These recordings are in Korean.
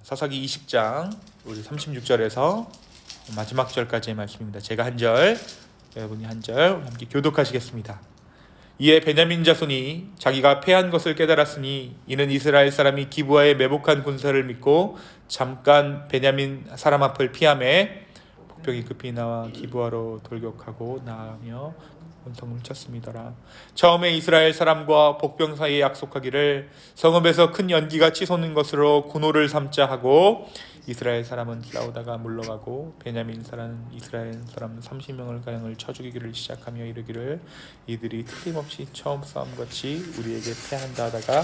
사사기 20장 우리 36절에서 마지막 절까지의 말씀입니다. 제가 한 절, 여러분이 한 절 함께 교독하시겠습니다. 이에 베냐민 자손이 자기가 패한 것을 깨달았으니 이는 이스라엘 사람이 기브아에 매복한 군사를 믿고 잠깐 베냐민 사람 앞을 피하매 복병이 급히 나와 기브아로 돌격하고 나아가며 원성을 쳤습니다라. 처음에 이스라엘 사람과 복병 사이에 약속하기를 성읍에서 큰 연기가 치솟는 것으로 군호를 삼자 하고 이스라엘 사람은 싸우다가 물러가고 베냐민 사람 이스라엘 사람 30명을 가량을 쳐 죽이기를 시작하며 이르기를 이들이 틀림없이 처음 싸움같이 우리에게 패한다 하다가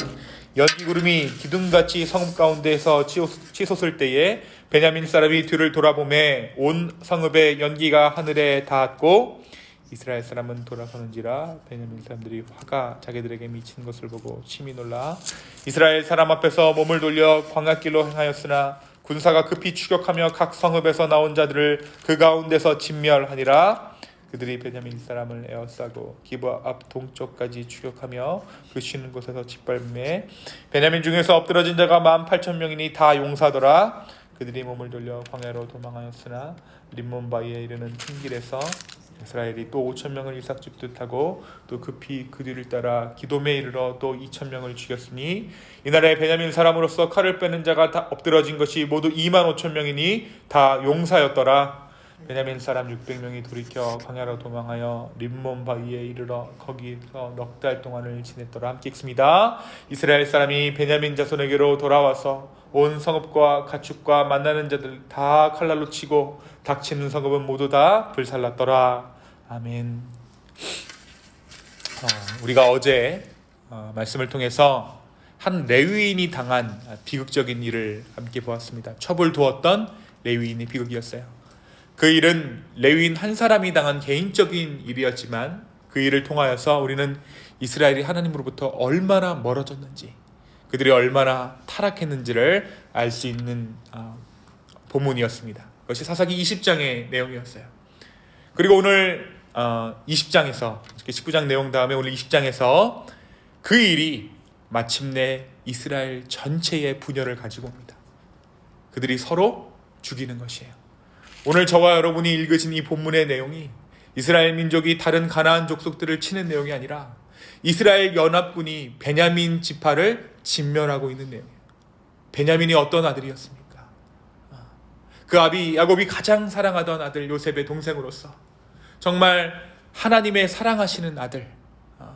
연기구름이 기둥같이 성읍 가운데에서 치솟을 때에 베냐민 사람이 뒤를 돌아보매 온 성읍의 연기가 하늘에 닿았고 이스라엘 사람은 돌아서는지라 베냐민 사람들이 화가 자기들에게 미친 것을 보고 심히 놀라 이스라엘 사람 앞에서 몸을 돌려 광야길로 행하였으나 군사가 급히 추격하며 각 성읍에서 나온 자들을 그 가운데서 진멸하니라. 그들이 베냐민 사람을 에워싸고 기브아 앞 동쪽까지 추격하며 그 쉬는 곳에서 짓밟음에 베냐민 중에서 엎드러진 자가 18,000명이니 다 용사더라. 그들이 몸을 돌려 광야로 도망하였으나 림몬 바위에 이르는 큰 길에서 이스라엘이 또 5,000명을 일삭죽듯 하고 또 급히 그 뒤를 따라 기돔에 이르러 또 2,000명을 죽였으니 이날에 베냐민 사람으로서 칼을 빼는 자가 다 엎드러진 것이 모두 25,000명이니 다 용사였더라. 베냐민 사람 600명이 돌이켜 광야로 도망하여 림몬 바위에 이르러 거기서 넉 달 동안을 지냈더라. 함께 읽습니다. 이스라엘 사람이 베냐민 자손에게로 돌아와서 온 성읍과 가축과 만나는 자들 다 칼날로 치고 닥치는 성읍은 모두 다 불살랐더라. 아멘. 우리가 어제 말씀을 통해서 한 레위인이 당한 비극적인 일을 함께 보았습니다. 첩을 두었던 레위인의 비극이었어요. 그 일은 레위인 한 사람이 당한 개인적인 일이었지만 그 일을 통하여서 우리는 이스라엘이 하나님으로부터 얼마나 멀어졌는지 그들이 얼마나 타락했는지를 알 수 있는 본문이었습니다. 그것이 사사기 20장의 내용이었어요. 그리고 오늘 20장에서 19장 내용 다음에 오늘 20장에서 그 일이 마침내 이스라엘 전체의 분열을 가지고 옵니다. 그들이 서로 죽이는 것이에요. 오늘 저와 여러분이 읽으신 이 본문의 내용이 이스라엘 민족이 다른 가나안 족속들을 치는 내용이 아니라 이스라엘 연합군이 베냐민 지파를 진멸하고 있는 내용이에요. 베냐민이 어떤 아들이었습니까? 그 야곱이 가장 사랑하던 아들 요셉의 동생으로서 정말 하나님의 사랑하시는 아들,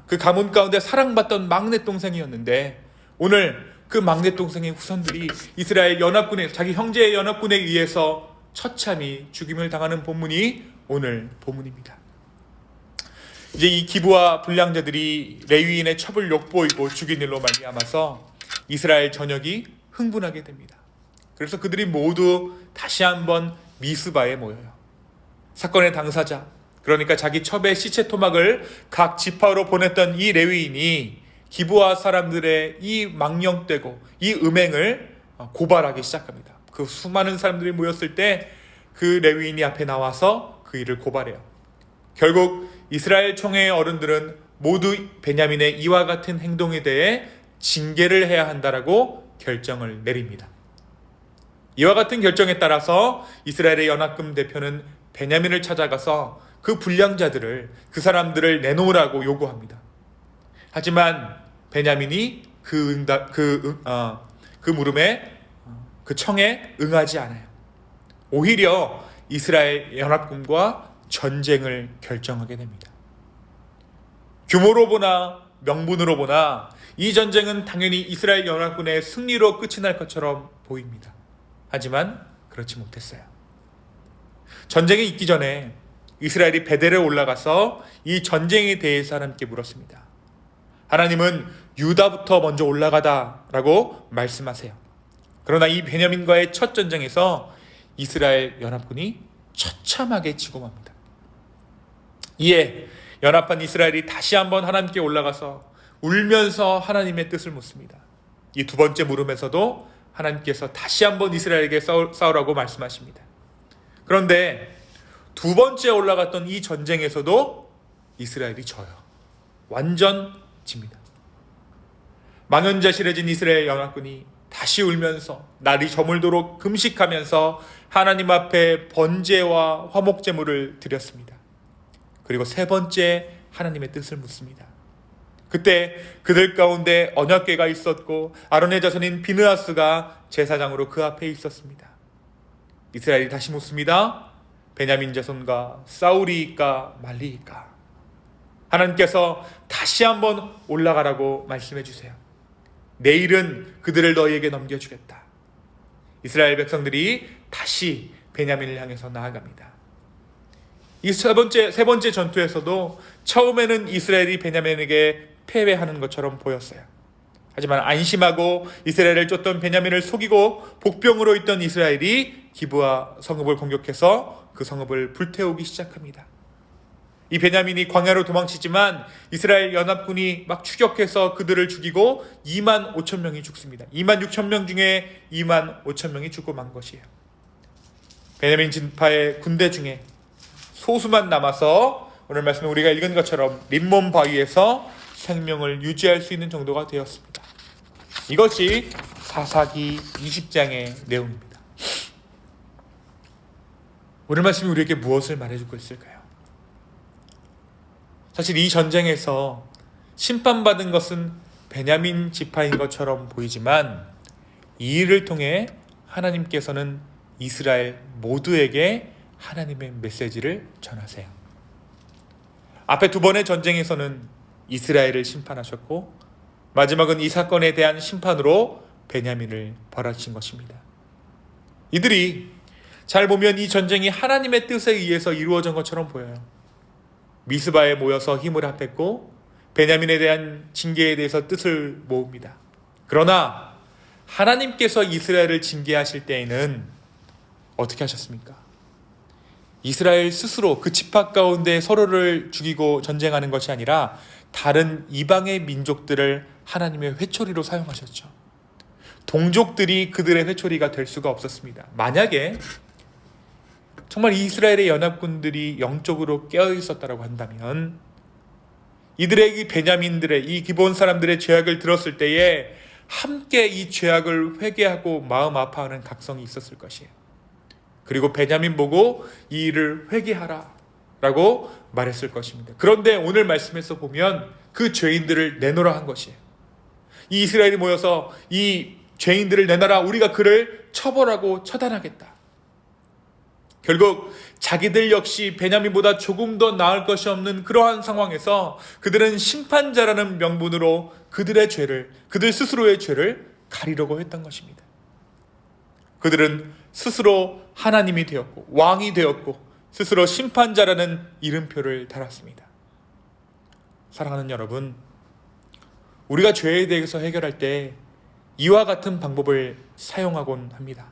그 가문 가운데 사랑받던 막내 동생이었는데 오늘 그 막내 동생의 후손들이 이스라엘 연합군에 자기 형제의 연합군에 의해서 처참히 죽임을 당하는 본문이 오늘 본문입니다. 이제 이 기브아 불량자들이 레위인의 첩을 욕보이고 죽인 일로 말미암아서 이스라엘 전역이 흥분하게 됩니다. 그래서 그들이 모두 다시 한번 미스바에 모여요. 사건의 당사자, 그러니까 자기 첩의 시체 토막을 각 지파로 보냈던 이 레위인이 기브아 사람들의 이 망령되고 이 음행을 고발하기 시작합니다. 그 수많은 사람들이 모였을 때 그 레위인이 앞에 나와서 그 일을 고발해요. 결국 이스라엘 총회의 어른들은 모두 베냐민의 이와 같은 행동에 대해 징계를 해야 한다라고 결정을 내립니다. 이와 같은 결정에 따라서 이스라엘의 연합군 대표는 베냐민을 찾아가서 그 불량자들을 그 사람들을 내놓으라고 요구합니다. 하지만 베냐민이 그 물음에 그 청에 응하지 않아요. 오히려 이스라엘 연합군과 전쟁을 결정하게 됩니다. 규모로 보나 명분으로 보나 이 전쟁은 당연히 이스라엘 연합군의 승리로 끝이 날 것처럼 보입니다. 하지만 그렇지 못했어요. 전쟁이 있기 전에 이스라엘이 베델에 올라가서 이 전쟁에 대해서 하나님께 물었습니다. 하나님은 유다부터 먼저 올라가다라고 말씀하세요. 그러나 이 베냐민과의 첫 전쟁에서 이스라엘 연합군이 처참하게 지고 맙니다. 이에 연합한 이스라엘이 다시 한번 하나님께 올라가서 울면서 하나님의 뜻을 묻습니다. 이 두 번째 물음에서도 하나님께서 다시 한번 이스라엘에게 싸우라고 말씀하십니다. 그런데 두 번째 올라갔던 이 전쟁에서도 이스라엘이 져요. 완전 집니다. 망연자실해진 이스라엘 연합군이 다시 울면서 날이 저물도록 금식하면서 하나님 앞에 번제와 화목제물을 드렸습니다. 그리고 세 번째 하나님의 뜻을 묻습니다. 그때 그들 가운데 언약궤가 있었고 아론의 자손인 비느하스가 제사장으로 그 앞에 있었습니다. 이스라엘이 다시 묻습니다. 베냐민 자손과 싸우리이까 말리이까? 하나님께서 다시 한번 올라가라고 말씀해 주세요. 내일은 그들을 너희에게 넘겨주겠다. 이스라엘 백성들이 다시 베냐민을 향해서 나아갑니다. 이 세 번째 전투에서도 처음에는 이스라엘이 베냐민에게 패배하는 것처럼 보였어요. 하지만 안심하고 이스라엘을 쫓던 베냐민을 속이고 복병으로 있던 이스라엘이 기브아 성읍을 공격해서 그 성읍을 불태우기 시작합니다. 이 베냐민이 광야로 도망치지만 이스라엘 연합군이 막 추격해서 그들을 죽이고 2만 5천 명이 죽습니다. 2만 6천 명 중에 2만 5천 명이 죽고 만 것이에요. 베냐민 진파의 군대 중에 소수만 남아서 오늘 말씀에 우리가 읽은 것처럼 림몬 바위에서 생명을 유지할 수 있는 정도가 되었습니다. 이것이 사사기 20장의 내용입니다. 오늘 말씀이 우리에게 무엇을 말해주고 있을까요? 사실 이 전쟁에서 심판받은 것은 베냐민 지파인 것처럼 보이지만 이 일을 통해 하나님께서는 이스라엘 모두에게 하나님의 메시지를 전하세요. 앞에 두 번의 전쟁에서는 이스라엘을 심판하셨고 마지막은 이 사건에 대한 심판으로 베냐민을 벌하신 것입니다. 이들이 잘 보면 이 전쟁이 하나님의 뜻에 의해서 이루어진 것처럼 보여요. 미스바에 모여서 힘을 합했고 베냐민에 대한 징계에 대해서 뜻을 모읍니다. 그러나 하나님께서 이스라엘을 징계하실 때에는 어떻게 하셨습니까? 이스라엘 스스로 그 지파 가운데 서로를 죽이고 전쟁하는 것이 아니라 다른 이방의 민족들을 하나님의 회초리로 사용하셨죠. 동족들이 그들의 회초리가 될 수가 없었습니다. 만약에 정말 이스라엘의 연합군들이 영적으로 깨어 있었다고 한다면 이들의 이 베냐민들의 이 기브온 사람들의 죄악을 들었을 때에 함께 이 죄악을 회개하고 마음 아파하는 각성이 있었을 것이에요. 그리고 베냐민 보고 이 일을 회개하라 라고 말했을 것입니다. 그런데 오늘 말씀에서 보면 그 죄인들을 내놓으라 한 것이에요. 이 이스라엘이 모여서 이 죄인들을 내놔라, 우리가 그를 처벌하고 처단하겠다. 결국 자기들 역시 베냐민보다 조금 더 나을 것이 없는 그러한 상황에서 그들은 심판자라는 명분으로 그들의 죄를, 그들 스스로의 죄를 가리려고 했던 것입니다. 그들은 스스로 하나님이 되었고 왕이 되었고 스스로 심판자라는 이름표를 달았습니다. 사랑하는 여러분, 우리가 죄에 대해서 해결할 때 이와 같은 방법을 사용하곤 합니다.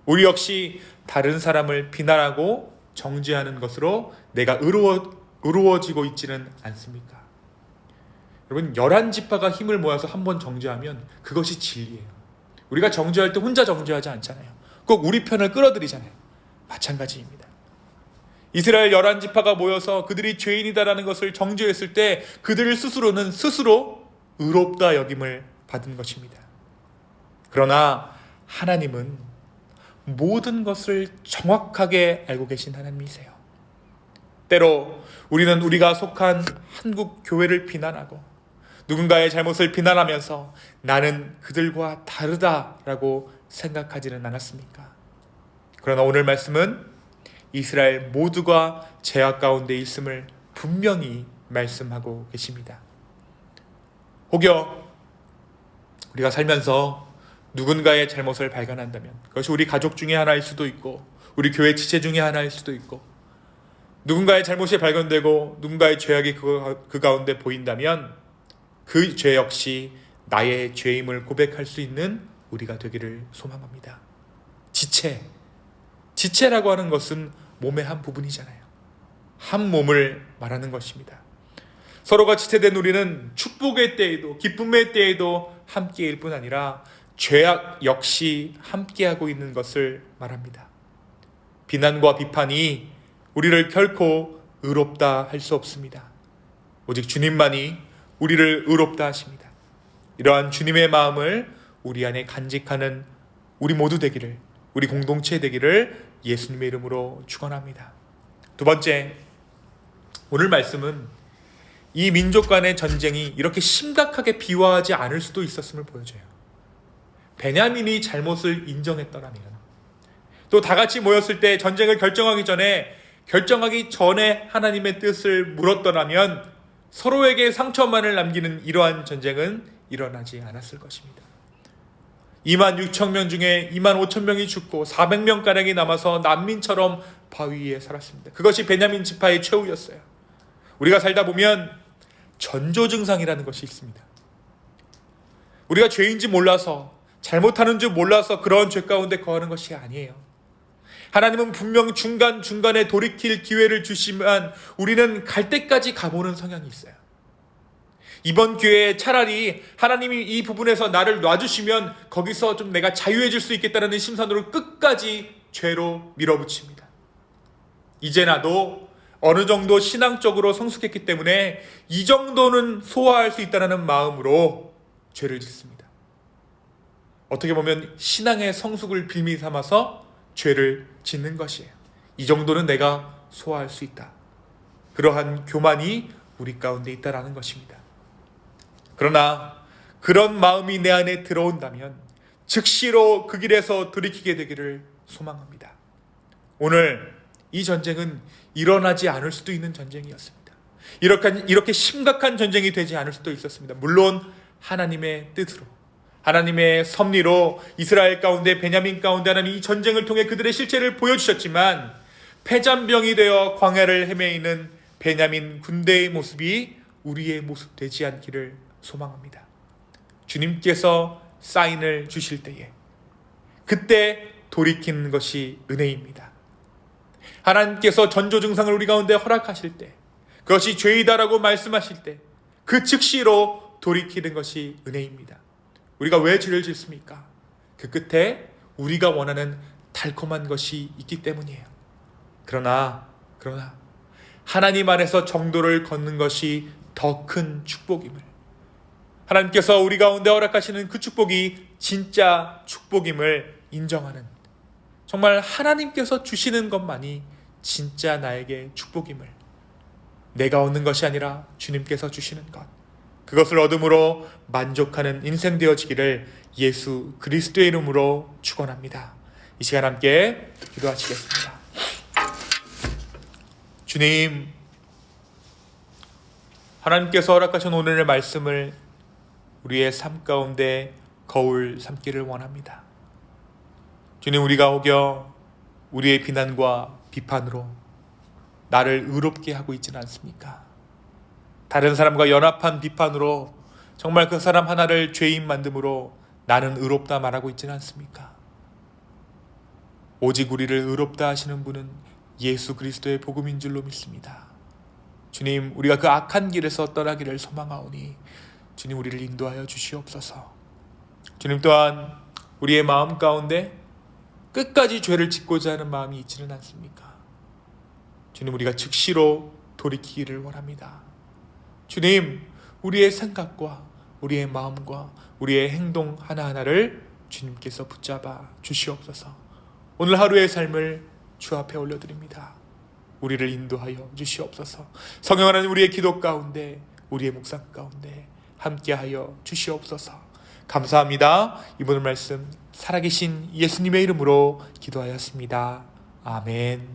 우리 역시 다른 사람을 비난하고 정죄하는 것으로 내가 의로워지고 있지는 않습니까? 여러분, 11지파가 힘을 모아서 한번 정죄하면 그것이 진리예요. 우리가 정죄할 때 혼자 정죄하지 않잖아요. 꼭 우리 편을 끌어들이잖아요. 마찬가지입니다. 이스라엘 11지파가 모여서 그들이 죄인이다라는 것을 정죄했을 때 그들 스스로는 스스로 의롭다 여김을 받은 것입니다. 그러나 하나님은 모든 것을 정확하게 알고 계신 하나님이세요. 때로 우리는 우리가 속한 한국 교회를 비난하고 누군가의 잘못을 비난하면서 나는 그들과 다르다라고 생각하지는 않았습니까? 그러나 오늘 말씀은 이스라엘 모두가 죄악 가운데 있음을 분명히 말씀하고 계십니다. 혹여 우리가 살면서 누군가의 잘못을 발견한다면 그것이 우리 가족 중에 하나일 수도 있고 우리 교회 지체 중에 하나일 수도 있고 누군가의 잘못이 발견되고 누군가의 죄악이 그 가운데 보인다면 그 죄 역시 나의 죄임을 고백할 수 있는 우리가 되기를 소망합니다. 지체라고 하는 것은 몸의 한 부분이잖아요. 한 몸을 말하는 것입니다. 서로가 지체된 우리는 축복의 때에도 기쁨의 때에도 함께일 뿐 아니라 죄악 역시 함께하고 있는 것을 말합니다. 비난과 비판이 우리를 결코 의롭다 할 수 없습니다. 오직 주님만이 우리를 의롭다 하십니다. 이러한 주님의 마음을 우리 안에 간직하는 우리 모두 되기를, 우리 공동체 되기를 예수님의 이름으로 축원합니다. 두 번째, 오늘 말씀은 이 민족 간의 전쟁이 이렇게 심각하게 비화하지 않을 수도 있었음을 보여줘요. 베냐민이 잘못을 인정했더라면, 또 다 같이 모였을 때 전쟁을 결정하기 전에 하나님의 뜻을 물었더라면 서로에게 상처만을 남기는 이러한 전쟁은 일어나지 않았을 것입니다. 2만 6천 명 중에 2만 5천 명이 죽고 400명가량이 남아서 난민처럼 바위 위에 살았습니다. 그것이 베냐민 지파의 최후였어요. 우리가 살다 보면 전조증상이라는 것이 있습니다. 우리가 죄인지 몰라서, 잘못하는 줄 몰라서 그런 죄 가운데 거하는 것이 아니에요. 하나님은 분명 중간중간에 돌이킬 기회를 주시면 우리는 갈 때까지 가보는 성향이 있어요. 이번 기회에 차라리 하나님이 이 부분에서 나를 놔주시면 거기서 좀 내가 자유해질 수 있겠다는 심산으로 끝까지 죄로 밀어붙입니다. 이제 나도 어느 정도 신앙적으로 성숙했기 때문에 이 정도는 소화할 수 있다는 마음으로 죄를 짓습니다. 어떻게 보면 신앙의 성숙을 빌미 삼아서 죄를 짓는 것이에요. 이 정도는 내가 소화할 수 있다. 그러한 교만이 우리 가운데 있다라는 것입니다. 그러나 그런 마음이 내 안에 들어온다면 즉시로 그 길에서 돌이키게 되기를 소망합니다. 오늘 이 전쟁은 일어나지 않을 수도 있는 전쟁이었습니다. 이렇게 심각한 전쟁이 되지 않을 수도 있었습니다. 물론 하나님의 뜻으로, 하나님의 섭리로 이스라엘 가운데, 베냐민 가운데 하나님이 이 전쟁을 통해 그들의 실체를 보여주셨지만 패잔병이 되어 광야를 헤매이는 베냐민 군대의 모습이 우리의 모습 되지 않기를 소망합니다. 주님께서 사인을 주실 때에 그때 돌이키는 것이 은혜입니다. 하나님께서 전조증상을 우리 가운데 허락하실 때, 그것이 죄이다라고 말씀하실 때 그 즉시로 돌이키는 것이 은혜입니다. 우리가 왜 죄를 짓습니까? 그 끝에 우리가 원하는 달콤한 것이 있기 때문이에요. 그러나 하나님 안에서 정도를 걷는 것이 더 큰 축복임을, 하나님께서 우리 가운데 허락하시는 그 축복이 진짜 축복임을 인정하는, 정말 하나님께서 주시는 것만이 진짜 나에게 축복임을, 내가 얻는 것이 아니라 주님께서 주시는 것, 그것을 얻음으로 만족하는 인생 되어지기를 예수 그리스도의 이름으로 축원합니다. 이 시간 함께 기도하시겠습니다. 주님, 하나님께서 허락하신 오늘의 말씀을 우리의 삶 가운데 거울 삼기를 원합니다. 주님, 우리가 혹여 우리의 비난과 비판으로 나를 의롭게 하고 있지는 않습니까? 다른 사람과 연합한 비판으로 정말 그 사람 하나를 죄인 만듦으로 나는 의롭다 말하고 있지는 않습니까? 오직 우리를 의롭다 하시는 분은 예수 그리스도의 복음인 줄로 믿습니다. 주님, 우리가 그 악한 길에서 떠나기를 소망하오니 주님, 우리를 인도하여 주시옵소서. 주님, 또한 우리의 마음 가운데 끝까지 죄를 짓고자 하는 마음이 있지는 않습니까? 주님, 우리가 즉시로 돌이키기를 원합니다. 주님, 우리의 생각과 우리의 마음과 우리의 행동 하나하나를 주님께서 붙잡아 주시옵소서. 오늘 하루의 삶을 주 앞에 올려드립니다. 우리를 인도하여 주시옵소서. 성령 하나님, 우리의 기도 가운데, 우리의 묵상 가운데 함께하여 주시옵소서. 감사합니다. 이번 말씀 살아계신 예수님의 이름으로 기도하였습니다. 아멘.